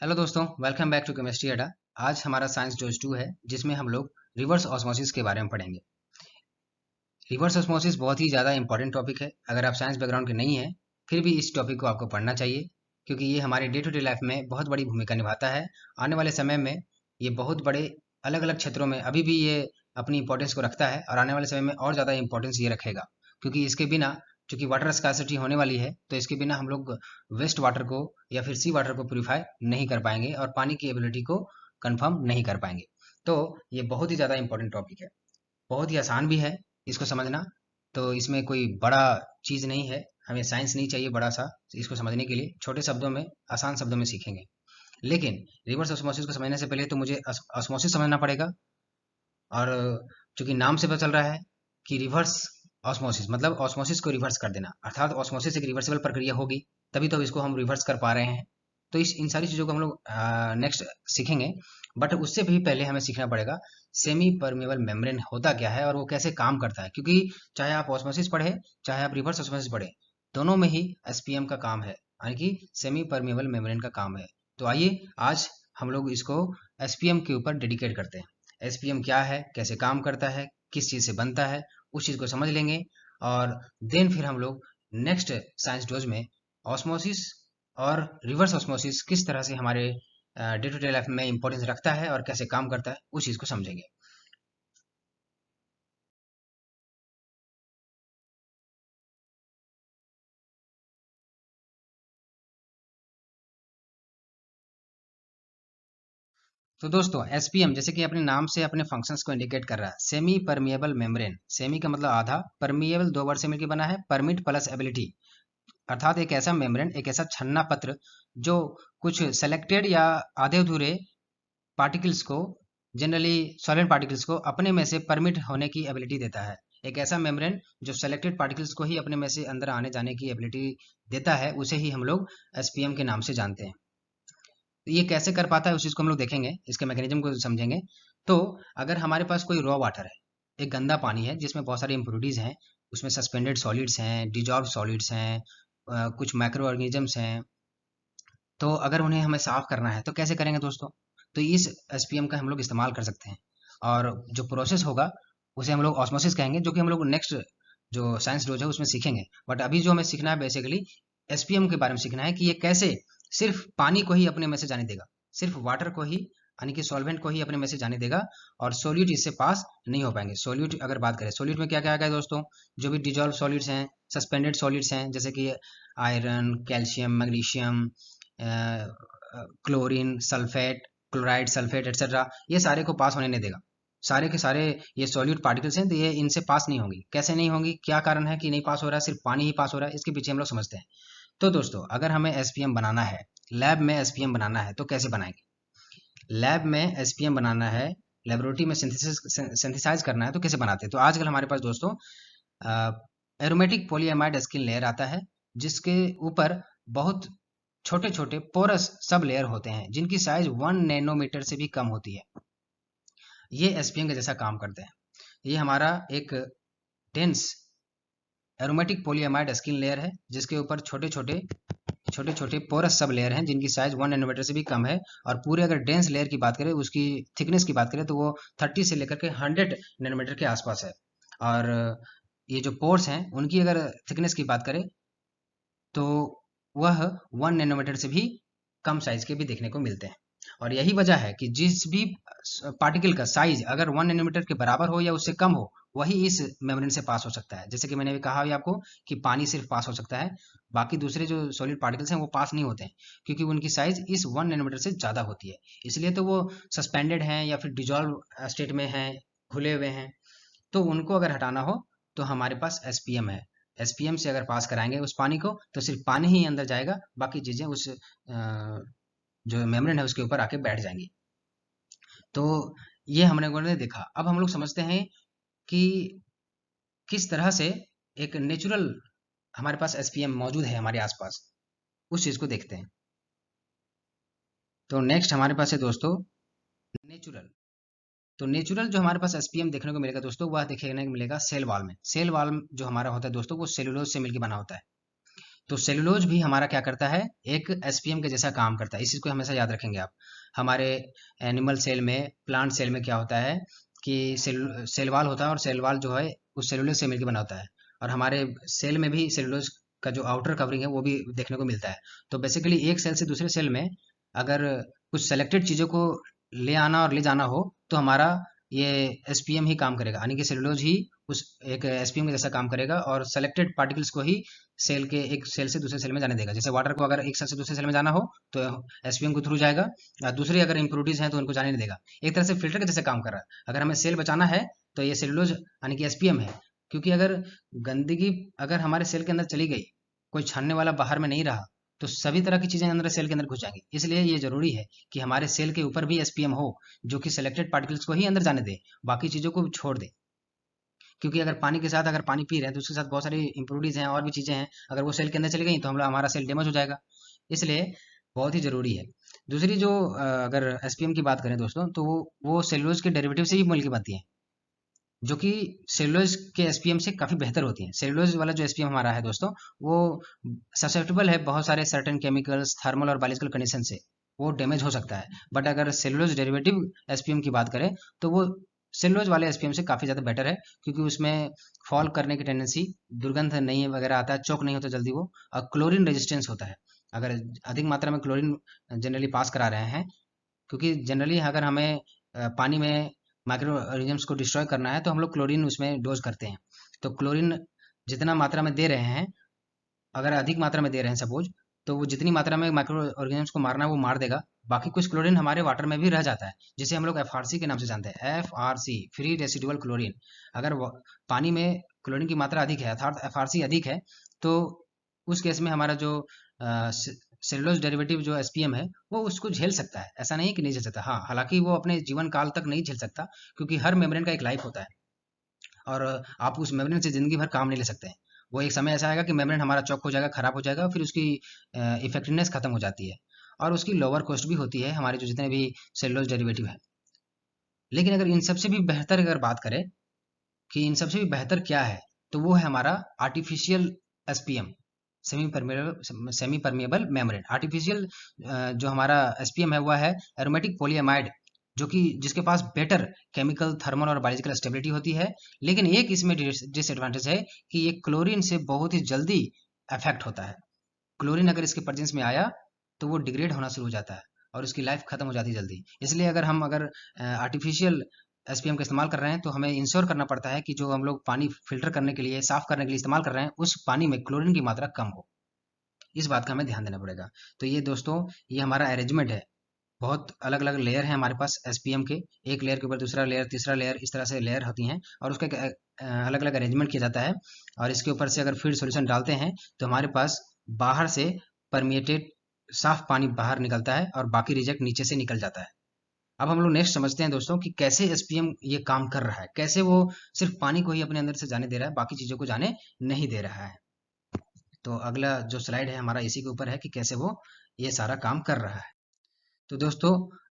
Hello दोस्तों, welcome back to chemistry अड्डा। आज हमारा साइंस डोज 2 है, जिसमें हम लोग रिवर्स ऑस्मोसिस के बारे में पढ़ेंगे। रिवर्स ऑस्मोसिस बहुत ही ज़्यादा इंपॉर्टेंट टॉपिक है। अगर आप साइंस बैकग्राउंड के नहीं हैं, फिर भी इस टॉपिक को आपको पढ़ना चाहिए, क्योंकि ये हमारे डे टू डे लाइफ में बहुत बड़ी भूमिका निभाता है। आने वाले समय में ये बहुत बड़े अलग अलग क्षेत्रों में अभी भी ये अपनी इंपॉर्टेंस को रखता है, और आने वाले समय में और ज़्यादा इंपॉर्टेंस ये रखेगा, क्योंकि इसके बिना, चूंकि वाटर स्कार्सिटी होने वाली है, तो इसके बिना हम लोग वेस्ट वाटर को या फिर सी वाटर को प्यूरिफाई नहीं कर पाएंगे और पानी की एबिलिटी को कंफर्म नहीं कर पाएंगे। तो ये बहुत ही ज़्यादा इंपॉर्टेंट टॉपिक है, बहुत ही आसान भी है इसको समझना। तो इसमें कोई बड़ा चीज़ नहीं है, हमें साइंस नहीं चाहिए बड़ा सा इसको समझने के लिए। छोटे शब्दों में, आसान शब्दों में सीखेंगे। लेकिन रिवर्स ऑस्मोसिस को समझने से पहले तो मुझे ऑस्मोसिस समझना पड़ेगा। और चूंकि नाम से पता चल रहा है कि रिवर्स ऑस्मोसिस मतलब ऑस्मोसिस को रिवर्स कर देना, अर्थात ऑस्मोसिस एक रिवर्सिबल प्रक्रिया होगी, तभी तो इसको हम रिवर्स कर पा रहे हैं। तो इस इन सारी चीज़ों को हम लोग नेक्स्ट सीखेंगे। बट उससे भी पहले हमें सीखना पड़ेगा सेमी परमेबल मेम्ब्रेन होता क्या है और वो कैसे काम करता है, क्योंकि चाहे आप ऑस्मोसिस पढ़े, चाहे आप रिवर्स ऑस्मोसिस पढ़े, दोनों में ही एसपीएम का काम है, यानी कि सेमी परमेबल मेम्ब्रेन का काम है। तो आइए आज हम लोग इसको एसपीएम के ऊपर डेडिकेट करते हैं। एसपीएम क्या है, कैसे काम करता है, किस चीज़ से बनता है, उस चीज़ को समझ लेंगे। और देन फिर हम लोग नेक्स्ट साइंस डोज में ऑस्मोसिस और रिवर्स ऑस्मोसिस किस तरह से हमारे डे टू डे लाइफ में इंपॉर्टेंस रखता है और कैसे काम करता है, उस चीज़ को समझेंगे। तो दोस्तों, एसपीएम जैसे कि अपने नाम से अपने फंक्शंस को इंडिकेट कर रहा है। सेमी परमिएबल मेम्ब्रेन, सेमी का मतलब आधा, परमिएबल दो वर्ड से मिलकर बना है, परमिट प्लस एबिलिटी, अर्थात एक ऐसा मेम्ब्रेन, एक ऐसा छन्ना पत्र जो कुछ सेलेक्टेड या आधे अधूरे पार्टिकल्स को, जनरली सॉलिड पार्टिकल्स को अपने में से परमिट होने की एबिलिटी देता है। एक ऐसा मेम्ब्रेन जो सेलेक्टेड पार्टिकल्स को ही अपने में से अंदर आने जाने की एबिलिटी देता है, उसे ही हम लोग एसपीएम के नाम से जानते हैं। तो ये कैसे कर पाता है उस चीज़ को हम लोग देखेंगे, इसके मैकेनिज्म को समझेंगे। तो अगर हमारे पास कोई रॉ वाटर है, एक गंदा पानी है जिसमें बहुत सारी इम्प्योरिटीज़ हैं, उसमें सस्पेंडेड सॉलिड्स हैं, डिजॉल्व सॉलिड्स हैं, कुछ माइक्रो ऑर्गेनिजम्स हैं, तो अगर उन्हें हमें साफ करना है तो कैसे करेंगे दोस्तों? तो इस एसपीएम का हम लोग इस्तेमाल कर सकते हैं। और जो प्रोसेस होगा उसे हम लोग ऑस्मोसिस कहेंगे, जो कि हम लोग नेक्स्ट जो साइंस डोज है उसमें सीखेंगे। बट अभी जो हमें सीखना है बेसिकली एसपीएम के बारे में सीखना है कि ये कैसे सिर्फ पानी को ही अपने में से जाने देगा, सिर्फ वाटर को ही, यानी कि सॉल्वेंट को ही अपने में से जाने देगा, और सोल्यूट इससे पास नहीं हो पाएंगे। सोल्यूट अगर बात करें, सोल्यूट में क्या क्या आ गया दोस्तों? जो भी डिजॉल्व सॉलिड्स हैं, सस्पेंडेड सॉलिड्स हैं, जैसे कि iron, calcium, magnesium, chlorine, sulphate, chloride, sulphate etcetera, ये सारे को पास होने नहीं देगा। सारे के सारे ये सॉल्यूट पार्टिकल्स हैं, तो ये इनसे पास नहीं होंगी। कैसे नहीं होंगी, क्या कारण है कि नहीं पास हो रहा है, सिर्फ पानी ही पास हो रहा है, इसके पीछे हम लोग समझते हैं। तो दोस्तों, अगर हमें एसपीएम बनाना है, लैब में एसपीएम बनाना है, तो कैसे बनाएंगे? लैब में एसपीएम बनाना है, लेबोरेटरी में सिंथेसाइज करना है, तो कैसे बनाते हैं? तो आजकल हमारे पास दोस्तों एरोमेटिक पॉलीएमाइड स्किन लेयर आता है, जिसके ऊपर बहुत छोटे छोटे पोरस सब लेयर होते हैं, जिनकी साइज 1 नैनोमीटर से भी कम होती है। ये एसपीएम का जैसा काम करते हैं। ये हमारा एक dense aromatic polyamide skin layer है, जिसके ऊपर छोटे छोटे पोरस सब लेयर हैं, जिनकी साइज 1 नैनोमीटर से भी कम है। और पूरे अगर डेंस लेयर की बात करें, उसकी थिकनेस की बात करें, तो वो 30 से लेकर के 100 नैनोमीटर के आसपास है। और ये जो पोर्स हैं उनकी अगर थिकनेस की बात करें, तो वह 1 नैनोमीटर से भी कम साइज के भी देखने को मिलते हैं। और यही वजह है कि जिस भी पार्टिकल का साइज अगर 1 नैनोमीटर के बराबर हो या उससे कम हो, वही इस मेम्ब्रेन से पास हो सकता है। जैसे कि मैंने भी कहा भी आपको कि पानी सिर्फ पास हो सकता है, बाकी दूसरे जो सॉलिड पार्टिकल्स हैं वो पास नहीं होते हैं, क्योंकि उनकी साइज इस 1 नैनोमीटर से ज़्यादा होती है। इसलिए तो वो सस्पेंडेड हैं या फिर डिजॉल्व स्टेट में हैं, घुले हुए हैं। तो उनको अगर हटाना हो, तो हमारे पास एसपीएम है। एसपीएम से अगर पास कराएंगे उस पानी को, तो सिर्फ पानी ही अंदर जाएगा, बाकी चीजें उस जो मेम्ब्रेन है उसके ऊपर आके बैठ जाएंगी। तो ये हमने लोगों ने देखा। अब हम लोग समझते हैं कि किस तरह से एक नेचुरल हमारे पास एसपीएम मौजूद है हमारे आसपास, उस चीज को देखते हैं। तो नेक्स्ट हमारे पास है दोस्तों नेचुरल। तो नेचुरल जो हमारे पास एसपीएम देखने को मिलेगा दोस्तों, वह देखने को मिलेगा सेल वॉल में। सेल वॉल जो हमारा होता है दोस्तों, वो सेलुलोज से मिलकर बना होता है। तो सेलुलोज भी हमारा क्या करता है, एक एसपीएम के जैसा काम करता है। इस चीज को हमेशा याद रखेंगे आप। हमारे एनिमल सेल में, प्लांट सेल में क्या होता है कि सेल वाल होता है, और सेल वाल जो है उस सेलुलोज से मिलकर बना होता है। और हमारे सेल में भी सेलुलोज का जो आउटर कवरिंग है वो भी देखने को मिलता है। तो बेसिकली एक सेल से दूसरे सेल में अगर कुछ सेलेक्टेड चीजों को ले आना और ले जाना हो तो हमारा ये एसपीएम ही काम करेगा, यानी कि सेलुलोज ही उस एक एसपीएम के जैसा काम करेगा और सेलेक्टेड पार्टिकल्स को ही सेल के एक सेल से दूसरे सेल में जाने देगा। जैसे वाटर को अगर एक सेल से दूसरे सेल में जाना हो तो एसपीएम के थ्रू जाएगा, या दूसरी अगर इंप्योरिटीज हैं तो उनको जाने नहीं देगा। एक तरह से फिल्टर के जैसे काम कर रहा है। अगर हमें सेल बचाना है तो ये सेलुलोज यानी कि एसपीएम है। क्योंकि अगर गंदगी अगर हमारे सेल के अंदर चली गई, कोई छानने वाला बाहर में नहीं रहा, तो सभी तरह की चीजें अंदर सेल के अंदर घुस जाएंगी। इसलिए ये जरूरी है कि हमारे सेल के ऊपर भी एसपीएम हो, जो कि सिलेक्टेड पार्टिकल्स को ही अंदर जाने दे, बाकी चीजों को छोड़ दे। क्योंकि अगर पानी के साथ अगर पानी पी रहे हैं तो उसके साथ बहुत सारी इंप्योरिटीज हैं और भी चीजें हैं, अगर वो सेल के अंदर चली गई तो हमारा सेल डैमेज हो जाएगा। इसलिए बहुत ही जरूरी है। दूसरी जो अगर एसपीएम की बात करें दोस्तों, तो वो सेलुलोज के डेरिवेटिव से ही मिलकर बनती है, जो कि सेलुलोज के एसपीएम से काफी बेहतर होती है। सेलुलोज वाला जो एसपीएम हमारा है दोस्तों, वो ससेप्टेबल है बहुत सारे सर्टेन केमिकल्स, थर्मल और बायोलॉजिकल कंडीशन से, वो डैमेज हो सकता है। बट अगर सेलुलोज डेरिवेटिव एसपीएम की बात करें तो वो सेलुलोज वाले एसपीएम से काफी ज्यादा बेटर है, क्योंकि उसमें फॉल करने की टेंडेंसी, दुर्गंध नहीं वगैरह आता है, चौक नहीं होता जल्दी वो, और क्लोरीन रेजिस्टेंस होता है। अगर अधिक मात्रा में क्लोरीन जनरली पास करा रहे हैं, क्योंकि जनरली अगर हमें पानी में माइक्रो ऑर्गेनिजम्स को डिस्ट्रॉय करना है तो हम लोग क्लोरीन उसमें डोज करते हैं। तो क्लोरीन जितना मात्रा में दे रहे हैं, अगर अधिक मात्रा में दे रहे हैं सपोज, तो वो जितनी मात्रा में माइक्रो ऑर्गेनिजम्स को मारना है वो मार देगा। बाकी कुछ क्लोरीन हमारे वाटर में भी रह जाता है, जिसे हम लोग एफआरसी के नाम से जानते हैं, एफआरसी, फ्री रेसिडुअल क्लोरीन। अगर पानी में क्लोरीन की मात्रा अधिक है अर्थात एफआरसी अधिक है, तो उस केस में हमारा जो सेलुलोज डेरिवेटिव जो एसपीएम है वो उसको झेल सकता है। ऐसा नहीं कि नहीं झेल सकता, हाँ, हालांकि वो अपने जीवन काल तक नहीं झेल सकता, क्योंकि हर मेम्ब्रेन का एक लाइफ होता है, और आप उस मेम्ब्रेन से जिंदगी भर काम नहीं ले सकते हैं। वो एक समय ऐसा आएगा कि मेम्ब्रेन हमारा चौक हो जाएगा, खराब हो जाएगा, फिर उसकी इफेक्टिवनेस खत्म हो जाती है, और उसकी लोअर कॉस्ट भी होती है हमारे जो जितने भी सेलुलोज डेरिवेटिव है। लेकिन अगर इन सबसे भी बेहतर अगर बात करें कि इन सबसे भी बेहतर क्या है, तो वो है हमारा artificial SPM, semi permeable membrane. Artificial जो हमारा एसपीएम है वह है एरोमेटिक पॉलीएमाइड, जो कि जिसके पास बेटर केमिकल, थर्मल और बायोलॉजिकल स्टेबिलिटी होती है। लेकिन एक इसमें डिसएडवांटेज है कि ये क्लोरीन से बहुत ही जल्दी अफेक्ट होता है। क्लोरीन अगर इसके प्रेजेंस में आया तो वो डिग्रेड होना शुरू हो जाता है और उसकी लाइफ खत्म हो जाती है जल्दी। इसलिए अगर हम अगर आर्टिफिशियल एसपीएम का इस्तेमाल कर रहे हैं तो हमें इंश्योर करना पड़ता है कि जो हम लोग पानी फिल्टर करने के लिए, साफ करने के लिए इस्तेमाल कर रहे हैं, उस पानी में क्लोरीन की मात्रा कम हो। इस बात का हमें ध्यान देना पड़ेगा। तो ये दोस्तों, ये हमारा अरेंजमेंट है। बहुत अलग अलग लेयर है हमारे पास एसपीएम के, एक लेयर के ऊपर दूसरा लेयर, तीसरा लेयर, इस तरह से लेयर होती हैं, और उसका अलग अलग अरेंजमेंट किया जाता है। और इसके ऊपर से अगर फील्ड सॉल्यूशन डालते हैं तो हमारे पास बाहर से परमिएटेड साफ पानी बाहर निकलता है और बाकी रिजेक्ट नीचे से निकल जाता है। अब हम लोग नेक्स्ट समझते हैं दोस्तों कि कैसे एसपीएम ये काम कर रहा है, कैसे वो सिर्फ पानी को ही अपने अंदर से जाने दे रहा है, बाकी चीजों को जाने नहीं दे रहा है। तो अगला जो स्लाइड है हमारा इसी के ऊपर है कि कैसे वो ये सारा काम कर रहा है। तो दोस्तों,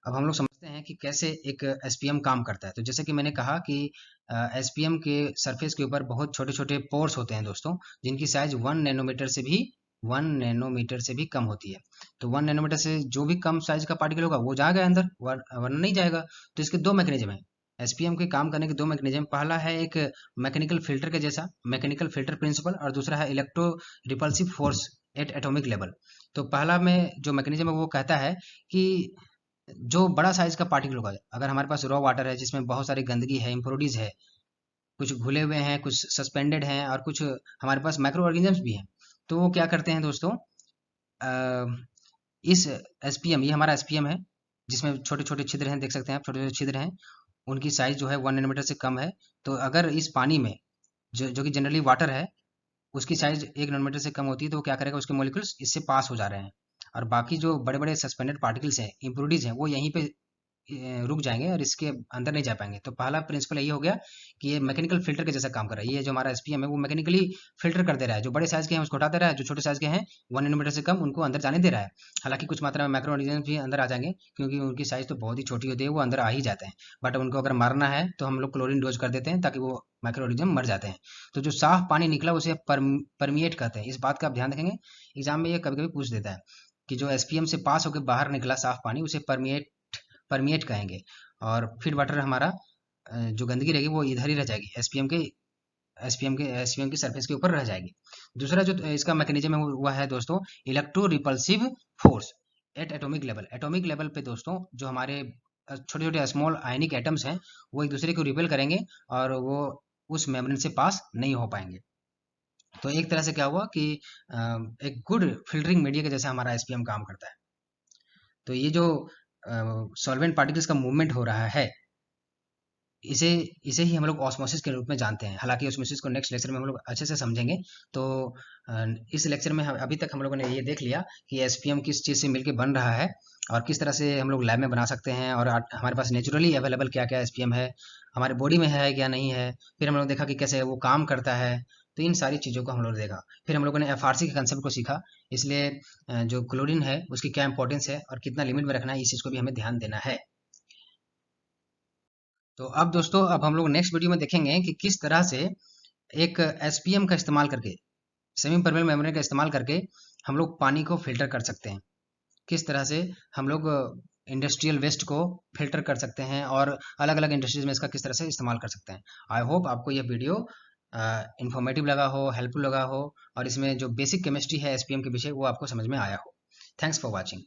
अब हम लोग समझते हैं कि कैसे एक एसपीएम काम करता है। तो जैसे कि मैंने कहा कि एसपीएम के सरफेस के ऊपर बहुत छोटे छोटे पोर्स होते हैं दोस्तों, जिनकी साइज 1 नैनोमीटर से भी कम होती है। तो 1 नैनोमीटर से जो भी कम साइज का पार्टिकल होगा वो जाएगा अंदर, वरना नहीं जाएगा। तो इसके दो मैकेनिज्म है, एसपीएम के काम करने के दो मैकेनिज्म। पहला है एक मैकेनिकल फिल्टर के जैसा, मैकेनिकल फिल्टर प्रिंसिपल, और दूसरा है electro repulsive force at atomic level. तो पहला में जो मैकेनिज्म है वो कहता है कि जो बड़ा साइज का पार्टिकल होगा, अगर हमारे पास रॉ वाटर है जिसमें बहुत सारी गंदगी है, इम्प्योरिटीज है, कुछ घुले हुए हैं, कुछ सस्पेंडेड हैं, और कुछ हमारे पास माइक्रो ऑर्गेनिजम्स भी हैं, तो वो क्या करते हैं दोस्तों, इस एसपीएम, ये हमारा एसपीएम है जिसमें छोटे छोटे छिद्र हैं, देख सकते हैं आप, छोटे छोटे छिद्र हैं, उनकी साइज जो है 1 नैनोमीटर से कम है। तो अगर इस पानी में जो कि जनरली वाटर है, उसकी साइज 1 नैनोमीटर से कम होती है, तो वो क्या करेगा, उसके मॉलिक्यूल्स इससे पास हो जा रहे हैं, और बाकी जो बड़े बड़े सस्पेंडेड पार्टिकल्स हैं, इम्प्योरिटीज हैं, वो यहीं पे रुक जाएंगे और इसके अंदर नहीं जा पाएंगे। तो पहला प्रिंसिपल ये हो गया कि ये मैकेनिकल फिल्टर के जैसा काम कर रहा है। ये जो हमारा एसपीएम है वो मैकेनिकली फिल्टर कर दे रहा है, जो बड़े साइज के हैं उसको हटा दे रहा है, जो छोटे साइज के हैं 1 नैनोमीटर से कम उनको अंदर जाने दे रहा है। हालांकि कुछ मात्रा में माइक्रो ऑर्गेनिज्म भी अंदर आ जाएंगे, क्योंकि उनकी साइज तो बहुत ही छोटी होती है, वो अंदर आ ही जाते हैं। बट उनको अगर मारना है तो हम लोग क्लोरीन डोज कर देते हैं ताकि वो माइक्रो ऑर्गेनिज्म मर जाते हैं। तो जो साफ पानी निकला उसे परमिएट कहते हैं। इस बात का आप ध्यान रखेंगे, एग्जाम में ये कभी कभी पूछ देता है कि जो एसपीएम से पास होकर बाहर निकला साफ पानी उसे परमिएट कहेंगे। और फीड वाटर हमारा जो गंदगी रहेगी वो इधर ही रह जाएगी, एसपीएम के सरफेस के ऊपर रह जाएगी। दूसरा जो इसका मैकेनिज्म है वो है दोस्तों electro repulsive force at atomic level. Atomic level पे दोस्तों जो हमारे छोटे छोटे स्मॉल आयनिक एटम्स हैं वो एक दूसरे को रिपेल करेंगे और वो उस मेम्ब्रेन से पास नहीं हो पाएंगे। तो एक तरह से क्या हुआ कि एक गुड फिल्टरिंग मीडिया के जैसा हमारा एसपीएम काम करता है। तो ये जो सॉल्वेंट पार्टिकल्स का मूवमेंट हो रहा है इसे इसे ही हम लोग ऑस्मोसिस के रूप में जानते हैं। हालांकि ऑस्मोसिस को नेक्स्ट लेक्चर में हम लोग अच्छे से समझेंगे। तो इस लेक्चर में अभी तक हम लोगों ने ये देख लिया कि एसपीएम किस चीज़ से मिलके बन रहा है और किस तरह से हम लोग लैब में बना सकते हैं, और हमारे पास नेचुरली अवेलेबल क्या क्या एसपीएम है, हमारे बॉडी में है क्या नहीं है। फिर हम लोग देखा कि कैसे वो काम करता है। तो इन सारी चीज़ों को हम लोग देखा। फिर हम लोगों ने एफआरसी के कंसेप्ट को सीखा। इसलिए जो क्लोरीन है उसकी क्या इंपॉर्टेंस है और कितना लिमिट में रखना है, इस चीज़ को भी हमें ध्यान देना है। तो अब दोस्तों अब हम लोग नेक्स्ट वीडियो में देखेंगे कि किस तरह से एक एसपीएम का इस्तेमाल करके, सेमी परमेबल मेम्ब्रेन का इस्तेमाल करके हम लोग पानी को फिल्टर कर सकते हैं। किस तरह से हम लोग इंडस्ट्रियल वेस्ट को फिल्टर कर सकते हैं और अलग अलग इंडस्ट्रीज में इसका किस तरह से इस्तेमाल कर सकते हैं। आई होप आपको यह वीडियो इंफॉर्मेटिव लगा हो, हेल्पफुल लगा हो, और इसमें जो बेसिक केमिस्ट्री है एसपीएम के पीछे वो आपको समझ में आया हो। Thanks for watching.